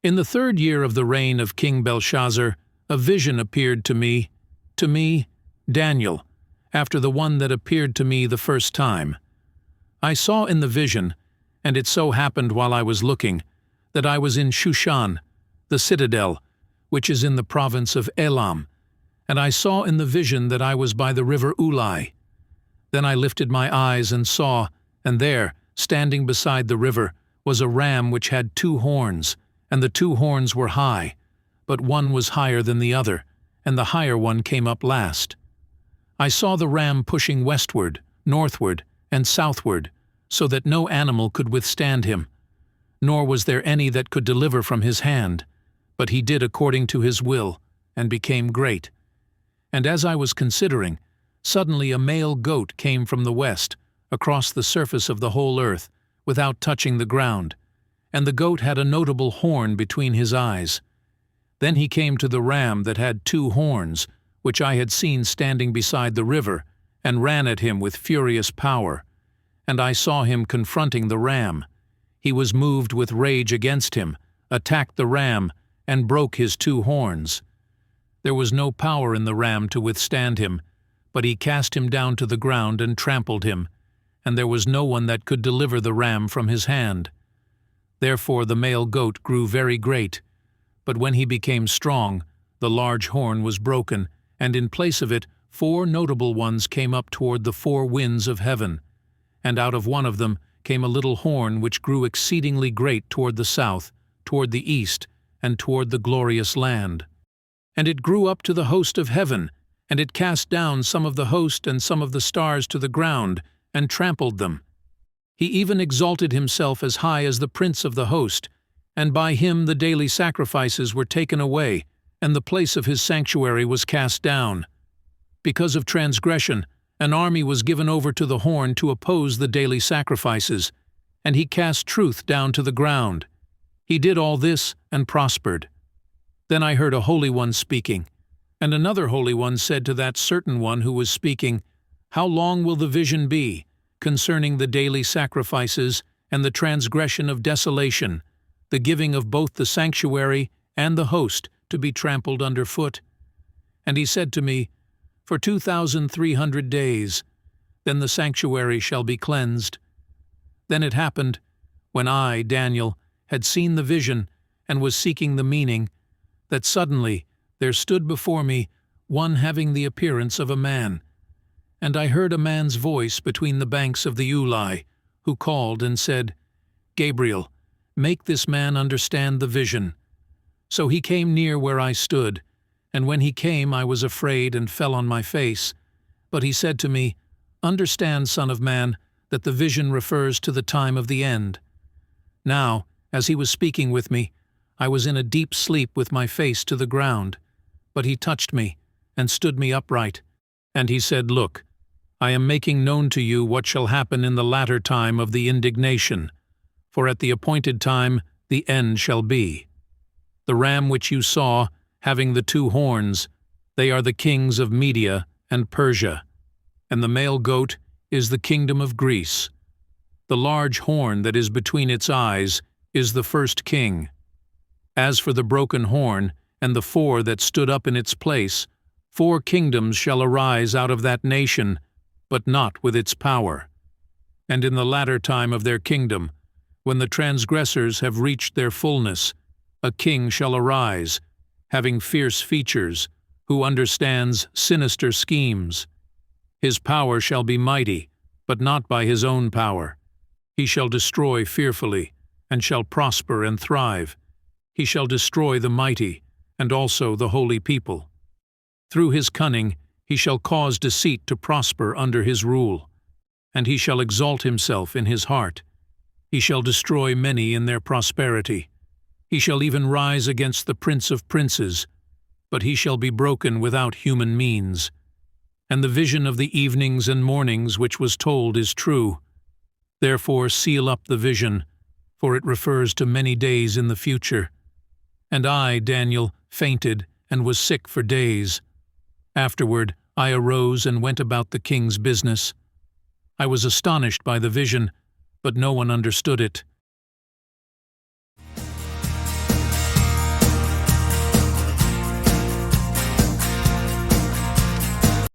In the 3rd year of the reign of King Belshazzar, a vision appeared to me, Daniel, after the one that appeared to me the first time. I saw in the vision, and it so happened while I was looking, that I was in Shushan, the citadel, which is in the province of Elam, and I saw in the vision that I was by the river Ulai. Then I lifted my eyes and saw, and there, standing beside the river, was a ram which had 2 horns, and the 2 horns were high, but one was higher than the other, and the higher one came up last. I saw the ram pushing westward, northward, and southward, so that no animal could withstand him, nor was there any that could deliver from his hand, but he did according to his will, and became great. And as I was considering, suddenly a male goat came from the west, across the surface of the whole earth, without touching the ground, and the goat had a notable horn between his eyes. Then he came to the ram that had 2 horns, which I had seen standing beside the river, and ran at him with furious power. And I saw him confronting the ram. He was moved with rage against him, attacked the ram, and broke his 2 horns. There was no power in the ram to withstand him, but he cast him down to the ground and trampled him, and there was no one that could deliver the ram from his hand. Therefore the male goat grew very great, but when he became strong, the large horn was broken, and in place of it 4 notable ones came up toward the 4 winds of heaven, and out of one of them came a little horn which grew exceedingly great toward the south, toward the east, and toward the glorious land. And it grew up to the host of heaven, and it cast down some of the host and some of the stars to the ground, and trampled them. He even exalted himself as high as the prince of the host, and by him the daily sacrifices were taken away, and the place of his sanctuary was cast down. Because of transgression, an army was given over to the horn to oppose the daily sacrifices, and he cast truth down to the ground. He did all this and prospered. Then I heard a Holy One speaking, and another Holy One said to that certain one who was speaking, "How long will the vision be, concerning the daily sacrifices and the transgression of desolation, the giving of both the sanctuary and the host to be trampled under foot?" And he said to me, "For 2,300 days, then the sanctuary shall be cleansed." Then it happened, when I, Daniel, had seen the vision and was seeking the meaning, that suddenly there stood before me one having the appearance of a man. And I heard a man's voice between the banks of the Ulai, who called and said, "Gabriel, make this man understand the vision." So he came near where I stood, and when he came I was afraid and fell on my face. But he said to me, "Understand, Son of Man, that the vision refers to the time of the end." Now, as he was speaking with me, I was in a deep sleep with my face to the ground. But he touched me, and stood me upright. And he said, "Look, I am making known to you what shall happen in the latter time of the indignation, for at the appointed time the end shall be. The ram which you saw, having the 2 horns, they are the kings of Media and Persia, and the male goat is the kingdom of Greece. The large horn that is between its eyes is the first king. As for the broken horn and the 4 that stood up in its place, 4 kingdoms shall arise out of that nation, but not with its power. And in the latter time of their kingdom, when the transgressors have reached their fullness, a king shall arise, having fierce features, who understands sinister schemes. His power shall be mighty, but not by his own power. He shall destroy fearfully, and shall prosper and thrive. He shall destroy the mighty, and also the holy people. Through his cunning he shall cause deceit to prosper under his rule, and he shall exalt himself in his heart. He shall destroy many in their prosperity. He shall even rise against the Prince of Princes, but he shall be broken without human means. And the vision of the evenings and mornings which was told is true. Therefore seal up the vision, for it refers to many days in the future. And I, Daniel, fainted and was sick for days. Afterward I arose and went about the king's business. I was astonished by the vision, but no one understood it.